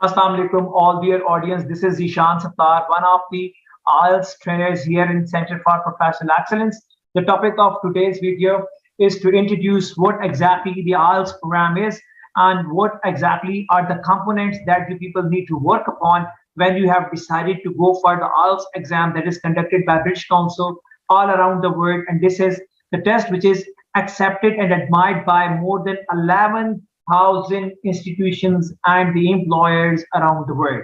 Assalamu alaikum, all dear audience. This is Zeeshan Sattar, one of the IELTS trainers here in Center for Professional Excellence. The topic of today's video is to introduce what exactly the IELTS program is and what exactly are the components that the people need to work upon when you have decided to go for the IELTS exam that is conducted by British Council all around the world. And this is the test which is accepted and admired by more than 11,000 institutions and the employers around the world.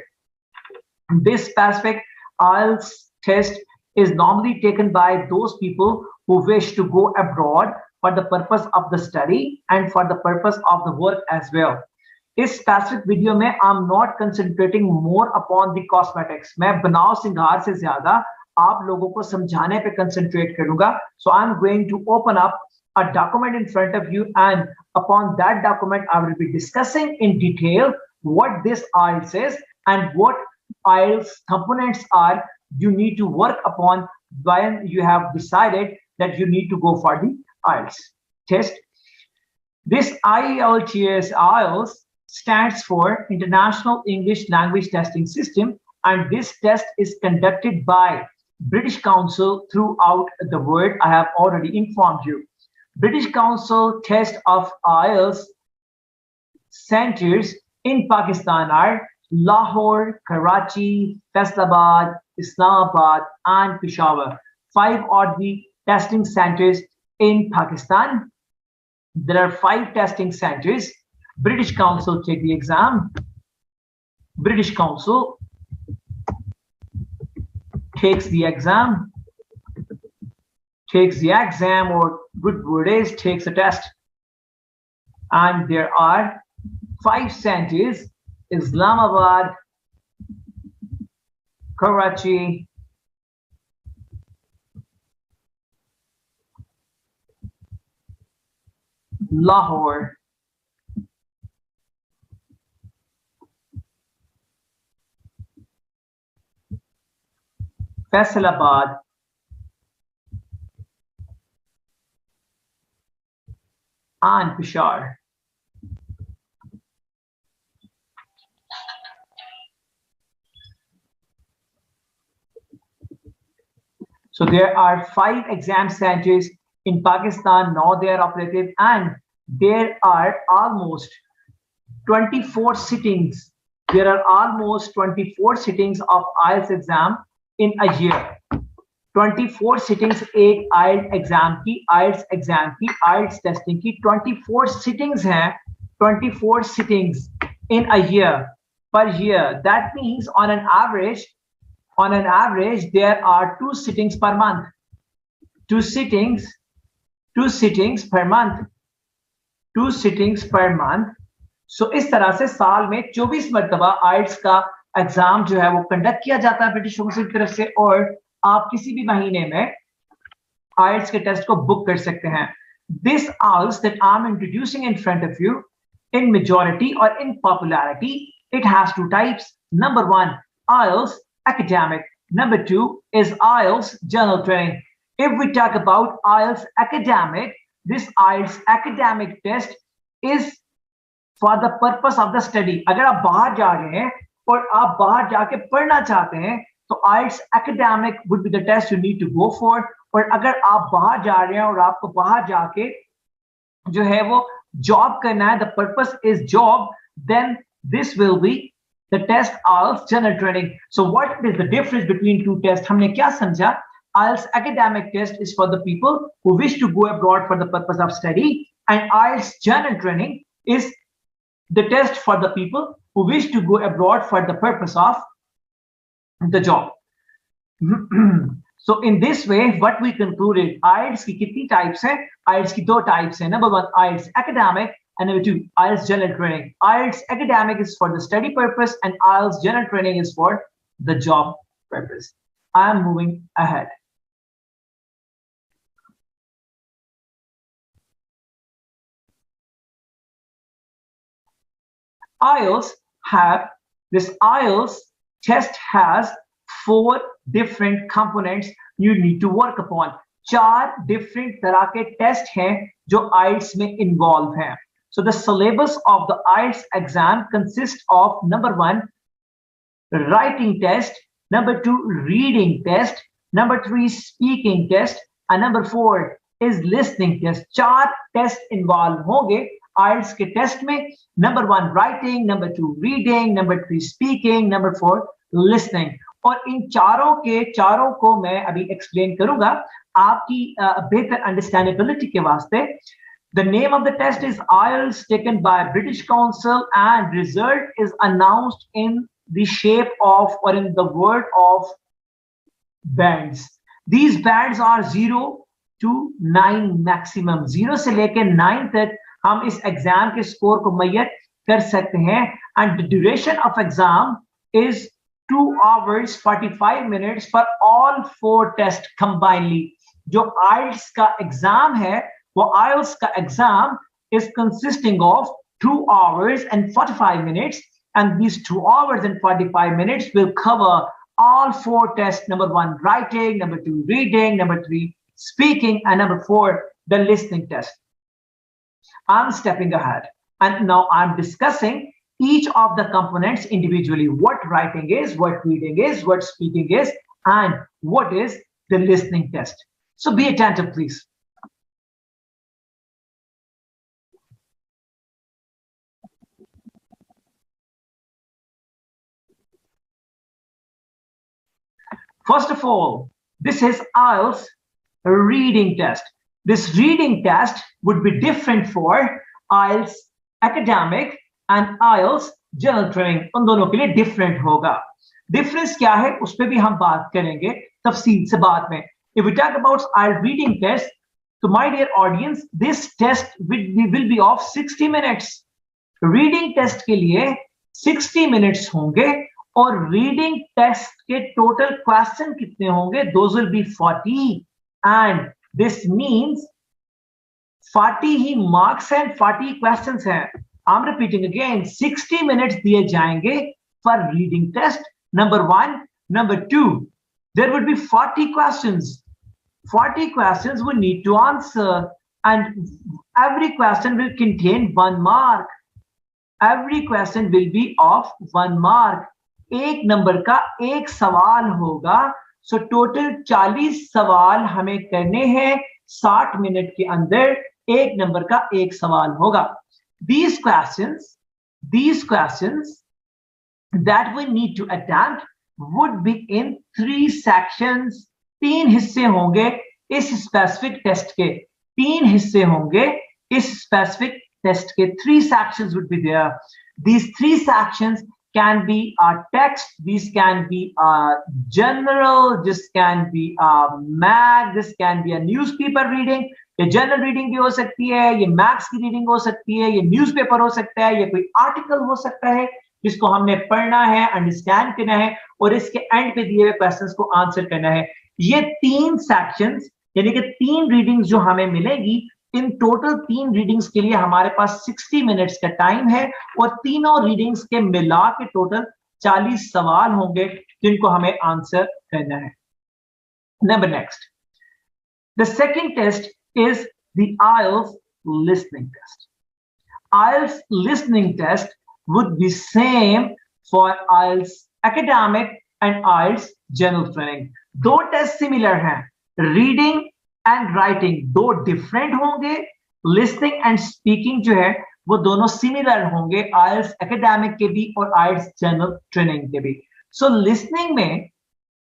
This specific IELTS test is normally taken by those people who wish to go abroad for the purpose of the study and for the purpose of the work as well. इस specific video में I am not concentrating more upon the cosmetics. मैं बनाव सिंगार से ज्यादा आप लोगों को समझाने पे कंसंट्रेट करूंगा. So I am going to open up a document in front of you, and upon that document I will be discussing in detail what this IELTS is and what IELTS components are you need to work upon when you have decided that you need to go for the IELTS test. This IELTS stands for International English Language Testing System, and this test is conducted by British Council throughout the world. I have already informed you. British Council test of IELTS centers in Pakistan are Lahore, Karachi, Faisalabad, Islamabad, and Peshawar. 5 are the testing centers in Pakistan. There are 5 testing centers. British Council take the exam. British Council takes the exam. Takes the exam, or good word is takes the test. And there are 5 centers: Islamabad, Karachi, Lahore, Faisalabad, and Peshawar. So there are 5 exam centers in Pakistan. Now they are operative, and there are almost 24 sittings. There are almost 24 sittings of IELTS exam in a year. 24 sittings एक IELTS exam की, IELTS testing की 24 sittings हैं. 24 sittings in a year, per year. That means on an average there are 2 sittings per month. 2 sittings per month. 2 sittings per month. So इस तरह से साल में 24 मरतबा IELTS का एग्जाम जो है वो कंडक्ट किया जाता है ब्रिटिश काउंसिल की तरफ से, और आप किसी भी महीने में IELTS के टेस्ट को बुक कर सकते हैं. This IELTS that I'm introducing in front of you, in majority or in popularity, it has 2 types. Number 1, IELTS academic. Number 2 is IELTS general training. If we talk about IELTS academic, this IELTS academic test is for the purpose of the study. अगर आप बाहर जा रहे हैं और आप बाहर जाके पढ़ना चाहते हैं तो IELTS academic would be the test you need to go for. और अगर आप बाहर जा रहे हैं और आपको बाहर जाके जो है वो जॉब करना है, the purpose is job, then this will be the test IELTS general training. So what is the difference between 2 tests? हमने क्या समझा? IELTS academic test is for the people who wish to go abroad for the purpose of study, and IELTS general training is the test for the people who wish to go abroad for the purpose of the job. So in this way, what we concluded, IELTS की कितनी types हैं? IELTS की 2 types हैं. Number 1, IELTS academic, and number 2, IELTS general training. IELTS academic is for the study purpose, and IELTS general training is for the job purpose. I am moving ahead. IELTS test has 4 different components you need to work upon. 4 different तरह के test हैं जो IELTS में involve हैं. So the syllabus of the IELTS exam consists of number 1, writing test, number 2, reading test, number 3, speaking test, and number 4 is listening test. 4 test involve होंगे IELTS के test में. Number 1 writing, number 2 reading, number 3 speaking, number 4 listening. और इन चारों को मैं अभी explain करूंगा आपकी बेहतर अंडरस्टैंडेबिलिटी के वास्ते. The name of the test is IELTS taken by British Council and result is announced in the shape of or in the word of bands. These bands are 0 to 9 maximum. 0 से लेकर 9 तक हम इस exam के score को मुय्यर कर सकते हैं. And the duration of exam is 2 hours 45 minutes for all 4 tests combinedly. जो IELTS का एग्जाम है वो IELTS का exam is consisting of 2 hours and 45 minutes, and these 2 hours and 45 minutes will cover all 4 tests. Number 1 writing, number 2 reading, number 3 speaking, and number 4 the listening test. I'm stepping ahead and now I'm discussing each of the components individually. What writing is, what reading is, what speaking is, and what is the listening test. So be attentive, please. First of all, this is IELTS reading test. This reading test would be different for IELTS academic and IELTS general training. उन दोनों के लिए different होगा. Difference क्या है उस पर भी हम बात करेंगे तफसील से बाद में. If we talk about IELTS reading test, so my dear audience, this test will be of 60 minutes. Reading test के लिए 60 minutes होंगे और रीडिंग टेस्ट के टोटल क्वेश्चन कितने होंगे? Those will be 40, and this means 40 he marks हैं, 40 questions हैं. I'm repeating again, 60 minutes दिए जाएंगे for reading test number 1. Number 2, there would be 40 questions. 40 questions we need to answer, and every question will contain 1 mark. Every question will be of 1 mark. एक number का एक सवाल होगा. So total 40 सवाल हमें करने हैं 60 मिनट के अंदर. एक नंबर का एक सवाल होगा. These questions that we need to attempt would be in 3 sections. 3 हिस्से होंगे इस स्पेसिफिक टेस्ट के. 3 हिस्से होंगे इस स्पेसिफिक टेस्ट के. 3 sections would be there. These 3 sections can be text, these can be general, this can be math, this can be a newspaper reading. ये general reading भी हो सकती है, ये मैथ्स की रीडिंग हो सकती है, ये न्यूज़पेपर हो सकता है, ये कोई आर्टिकल हो सकता है जिसको हमने पढ़ना है, अंडरस्टैंड करना है और इसके एंड पे दिए हुए क्वेश्चंस को आंसर करना है. ये 3 सेक्शंस यानी कि 3 रीडिंग्स जो हमें मिलेगी, इन टोटल 3 रीडिंग्स के लिए हमारे पास 60 मिनट्स का टाइम है और तीनों रीडिंग्स के मिला के टोटल 40 सवाल होंगे जिनको हमें आंसर करना है. Number next, the second test is the IELTS listening test. IELTS listening test would be same for IELTS academic and IELTS general training. 2 test similar हैं. रीडिंग एंड राइटिंग 2 डिफरेंट होंगे. Listening and speaking जो है वो दोनों similar होंगे IELTS academic के भी और IELTS जनरल ट्रेनिंग के भी. सो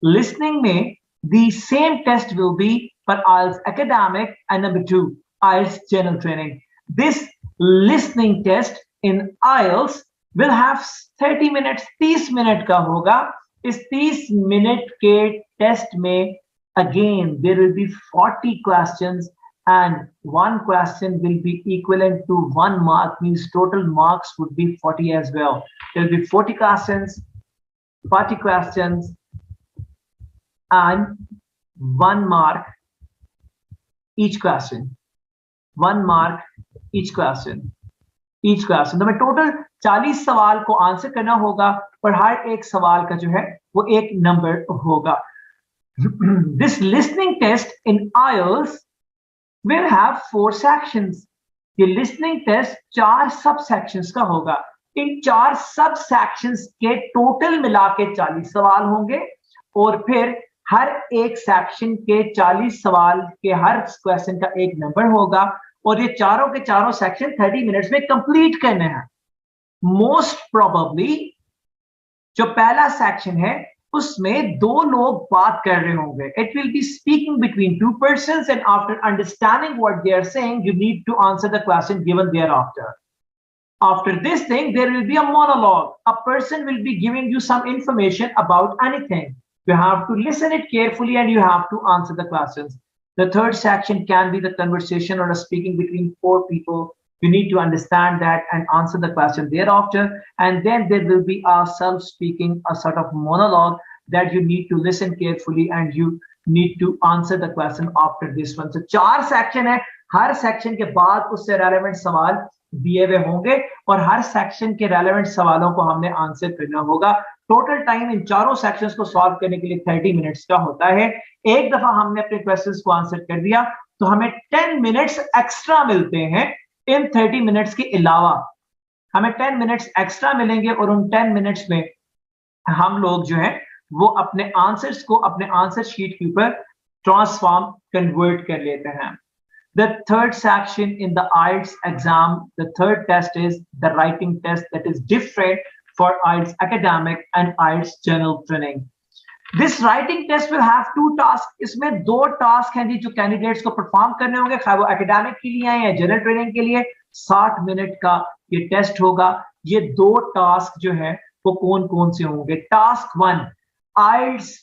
लिसनिंग में the same test will be for IELTS academic and number 2 IELTS general training. This listening test in IELTS will have 30 minutes. 30 minute का होगा. इस 30 मिनट के टेस्ट में again there will be 40 questions and one question will be equivalent to 1 mark, means total marks would be 40 as well. There will be 40 questions, 40 questions and 1 mark each question. 1 mark each question. तो मैं total 40 सवाल को answer करना होगा और हर एक सवाल का जो है वो 1 नंबर होगा. This listening test in IELTS will have 4 sections. ये लिसनिंग टेस्ट 4 सब सेक्शंस का होगा। इन 4 सब सेक्शंस के टोटल मिला के 40 सवाल होंगे और फिर हर एक सेक्शन के 40 सवाल के हर क्वेश्चन का एक नंबर होगा और ये चारों के चारों सेक्शन 30 मिनट्स में कंप्लीट करने हैं। मोस्ट प्रोबेबली जो पहला सेक्शन है उसमें 2 लोग बात कर रहे होंगे। It will be speaking between 2 persons and after understanding what they are saying you need to answer the question given thereafter. After this thing there will be a monologue. A person will be giving you some information about anything. You have to listen it carefully and you have to answer the questions. The third section can be the conversation or a speaking between 4 people. You need to understand that and answer the question thereafter. And then there will be a self-speaking, a sort of monologue that you need to listen carefully and you need to answer the question after this one. So 4 section है, हर section के बाद उससे relevant सवाल दिए हुए होंगे और हर section के रेलेवेंट सवालों को हमने आंसर करना होगा। टोटल टाइम इन चारों सेक्शंस को सॉल्व करने के लिए 30 मिनट्स का होता है। एक दफा हमने अपने क्वेश्चंस को आंसर कर दिया तो हमें 10 मिनट्स एक्स्ट्रा मिलते हैं। इन 30 मिनट्स के अलावा हमें 10 मिनट्स एक्स्ट्रा मिलेंगे और उन 10 मिनट्स में हम लोग जो है वो अपने आंसर्स को अपने आंसर शीट के ऊपर ट्रांसफॉर्म कन्वर्ट कर लेते हैं। The third section in the IELTS exam, the third test is the writing test that is different for IELTS academic and IELTS general training. This writing test will have 2 tasks. इसमें 2 task हैं जी जो candidates को perform करने होंगे, खाली वो academic के लिए आए या जनरल ट्रेनिंग के लिए। 60 मिनट का ये टेस्ट होगा। ये 2 टास्क जो है वो कौन कौन से होंगे? टास्क 1 IELTS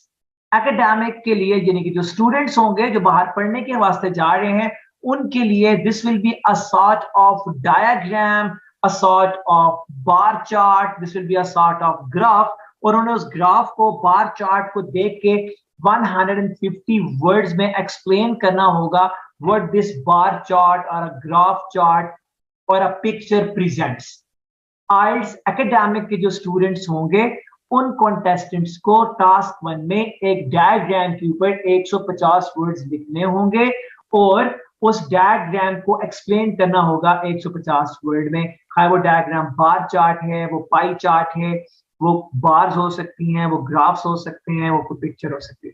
एकेडमिक के लिए यानी कि जो स्टूडेंट्स होंगे जो बाहर पढ़ने के वास्ते जा रहे हैं उनके लिए this will be a sort of diagram, a sort of bar chart, this will be a sort of graph और उन्हें उस ग्राफ को बार चार्ट को देख के 150 वर्ड्स में एक्सप्लेन करना होगा व्हाट दिस बार चार्ट और अ ग्राफ चार्ट और a picture presents. IELTS academic के जो स्टूडेंट्स होंगे उन कॉन्टेस्टेंट्स को टास्क 1 में एक डायग्राम के ऊपर 150 वर्ड्स लिखने होंगे और उस डायग्राम को एक्सप्लेन करना होगा 150 वर्ड में। खाली वो डायग्राम बार चार्ट है, वो पाई चार्ट है, वो बार्स हो सकती हैं, वो ग्राफ्स हो सकते हैं, वो कोई पिक्चर हो सकती है।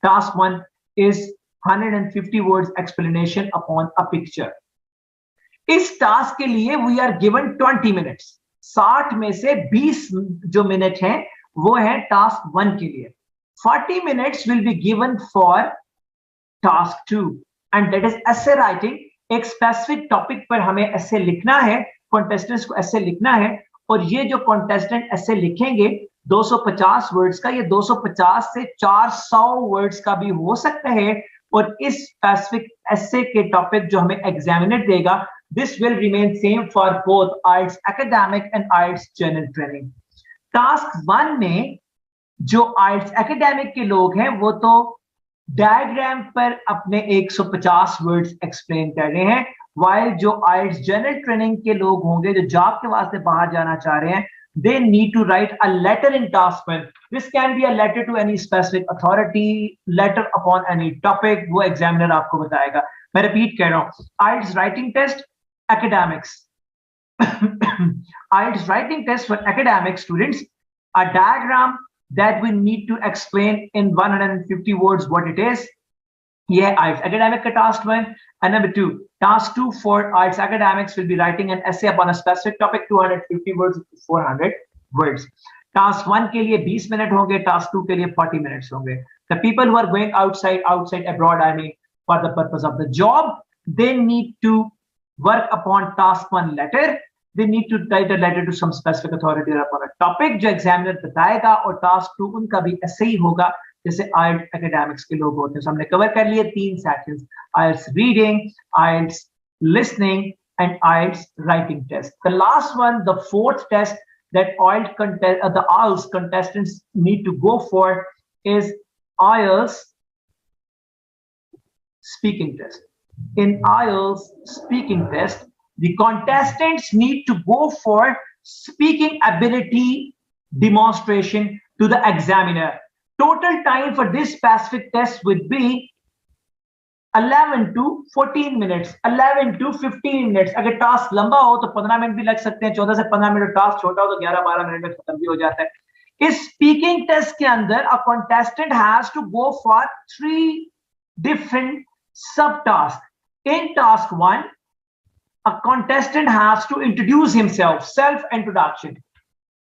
Task 1 is 150 words explanation upon a picture. इस टास्क के लिए वी आर गिवन 20 मिनट्स। 60 में से 20 जो मिनट हैं वो है टास्क 1 के लिए। 40 minutes will be given for task 2 and that is essay writing. एक स्पेसिफिक टॉपिक पर हमें ऐसे लिखना है, कॉन्टेस्टेंट्स को ऐसे लिखना है और ये जो कॉन्टेस्टेंट ऐसे लिखेंगे 250 वर्ड्स का, ये 250 से 400 वर्ड्स का भी हो सकता है और इस स्पेसिफिक ऐसे के टॉपिक जो हमें एग्जामिनर देगा this will remain same for both IELTS academic and IELTS general training. Task 1 में जो IELTS एकेडमिक के लोग हैं वो तो डायग्राम पर अपने 150 वर्ड्स एक्सप्लेन कर रहे हैं, while जो IELTS जनरल ट्रेनिंग के लोग होंगे जो जॉब के वास्ते बाहर जाना चाह रहे हैं they need to write a letter in task 1. This can be a letter to any specific authority, letter upon any topic, वो एग्जामिनर आपको बताएगा। मैं रिपीट कर रहा हूँ, IELTS writing test academics IELTS writing test for academic students, a diagram that we need to explain in 150 words what it is. Yeah, IELTS academic ka task 1. And number 2, task 2 for IELTS academics will be writing an essay upon a specific topic, 250 words to 400 words. Task 1 के लिए 20 minute होंगे, task 2 के लिए 40 minutes होंगे. The people who are going outside abroad, I mean, for the purpose of the job, they need to work upon task 1 letter. They need to write a letter to some specific authority upon a topic जो examiner बताएगा और task 2 उनका भी ऐसे ही होगा जैसे IELTS academics के लोग होते हैं। So हमने कवर कर लिए 3 sections, IELTS reading, IELTS listening and IELTS writing test. The last one, the 4th test that the IELTS contestants need to go for is IELTS speaking test. In IELTS speaking test, the contestants need to go for speaking ability demonstration to the examiner. Total time for this specific test would be 11 to 14 minutes, 11 to 15 minutes. अगर task लंबा हो तो 15 minute भी लग सकते हैं, 14 से 15 minute. Task छोटा हो तो 11-12 मिनट में खत्म भी हो जाता है। इस स्पीकिंग टेस्ट के अंदर a contestant has to go for 3 different subtasks. In task 1, a contestant has to introduce himself, self introduction.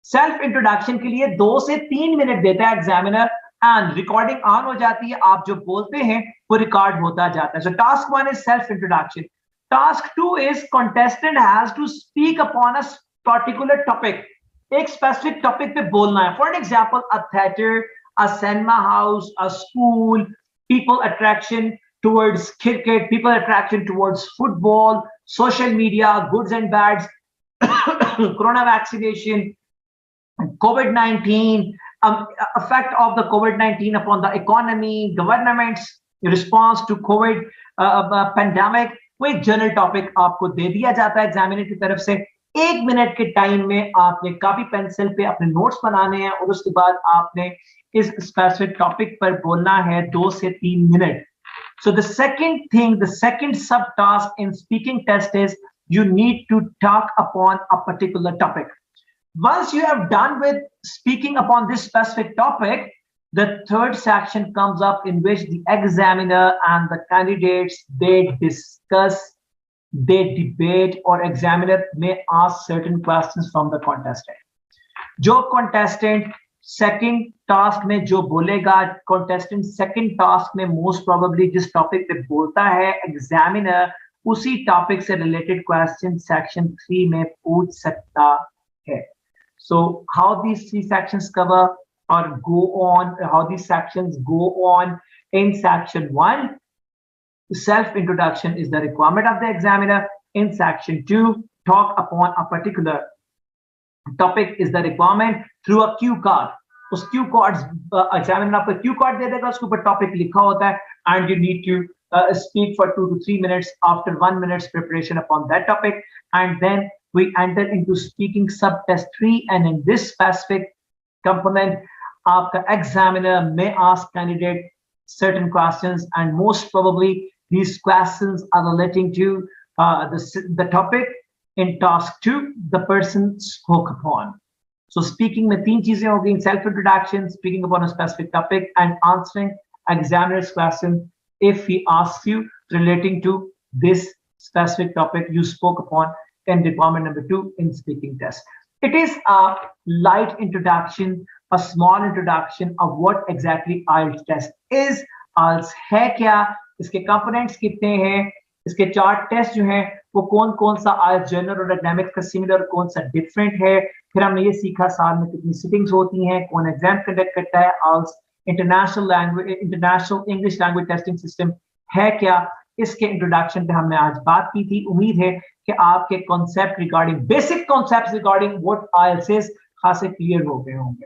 Self introduction के लिए 2 से 3 मिनट देता है एग्जामिनर, एंड रिकॉर्डिंग ऑन हो जाती है। आप जो बोलते हैं वो रिकॉर्ड होता जाता है। So task 1 is self introduction. Task 2 is contestant has to speak upon a particular topic. एक स्पेसिफिक टॉपिक पे बोलना है। For example a theatre, a cinema house, a school, people attraction towards cricket, people attraction towards football, social media, goods and bads, corona vaccination, COVID-19, effect of the COVID-19 upon the economy, government's response to COVID pandemic। वो एक general topic आपको दे दिया जाता है examiner की तरफ से। 1 minute के टाइम में आपने कॉपी पेंसिल पे अपने नोट्स बनाने हैं और उसके बाद आपने इस स्पेसिफिक टॉपिक पर बोलना है 2 से 3 minute. So the second thing, the second subtask in speaking test is you need to talk upon a particular topic. Once you have done with speaking upon this specific topic, the third section comes up in which the examiner and the candidates, they discuss, they debate, or examiner may ask certain questions from the contestant. जो contestant second task में जो बोलेगा, contestant second task में most probably जिस topic पे बोलता है, examiner उसी टॉपिक से रिलेटेड क्वेश्चन सेक्शन 3 में पूछ सकता है। So how these 3 sections cover और go on, how these sections go on in section 1, self introduction is the requirement of the examiner. In section 2, talk upon a particular topic is the requirement through a cue card. उस cue cards examiner आपको cue card दे देगा, उसके ऊपर topic लिखा होता है, and you need to speak for 2 to 3 minutes after 1 minute's preparation upon that topic, and then we enter into speaking sub test 3, and in this specific component आपका examiner may ask candidate certain questions, and most probably these questions are relating to the topic in task 2 the person spoke upon. So speaking में 3 चीजें हो गई, self introduction, speaking upon a specific topic, and answering examiner's question if he asks you relating to this specific topic you spoke upon in requirement number 2 in speaking test. It is a light introduction, a small introduction of what exactly IELTS test is. IELTS है क्या, इसके components कितने हैं, इसके 4 test जो हैं वो कौन कौन सा IELTS जनरल और एकेडमिक का सिमिलर, कौन सा डिफरेंट है। फिर हमने ये सीखा साल में कितनी सिटिंग्स होती हैं, कौन एग्जाम कंडक्ट करता है, IELTS international language, international English language testing system है क्या। इसके इंट्रोडक्शन पे हमने आज बात की थी। उम्मीद है कि आपके concept regarding, basic concept regarding what IELTS is खासे क्लियर हो गए होंगे।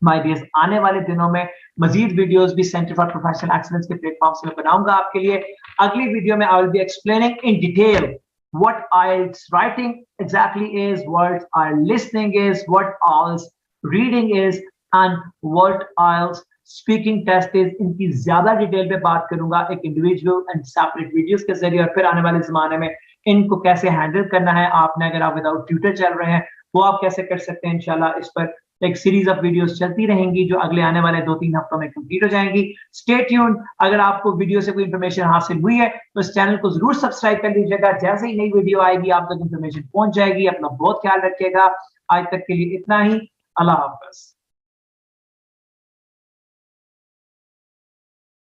माय डियर्स, आने वाले दिनों में मजीद वीडियोस भी सेंटर फॉर प्रोफेशनल एक्सीलेंस के प्लेटफॉर्म से मैं बनाऊंगा आपके लिए। अगली वीडियो में I will be explaining in detail what IELTS writing exactly is, what IELTS listening is, what IELTS reading is, and what IELTS speaking test is। इनकी ज्यादा डिटेल पे बात करूंगा एक इंडिविजुअल एंड सेपरेट वीडियोस के जरिए, और फिर आने वाले जमाने में इनको कैसे हैंडल करना है आपने, अगर आप विदाउट ट्यूटर चल रहे हैं वो आप कैसे कर सकते हैं। इंशाल्लाह इस पर एक सीरीज ऑफ वीडियोस चलती रहेंगी जो अगले आने वाले 2-3 हफ्तों में कंप्लीट हो जाएंगी। Stay tuned. अगर आपको वीडियो से कोई इंफॉर्मेशन हासिल हुई है तो इस चैनल को जरूर सब्सक्राइब कर लीजिएगा। जैसे ही नई वीडियो आएगी आप तक इंफॉर्मेशन पहुंच जाएगी। अपना बहुत ख्याल रखिएगा। आज तक के लिए इतना ही। अल्लाह हाफ़िज़।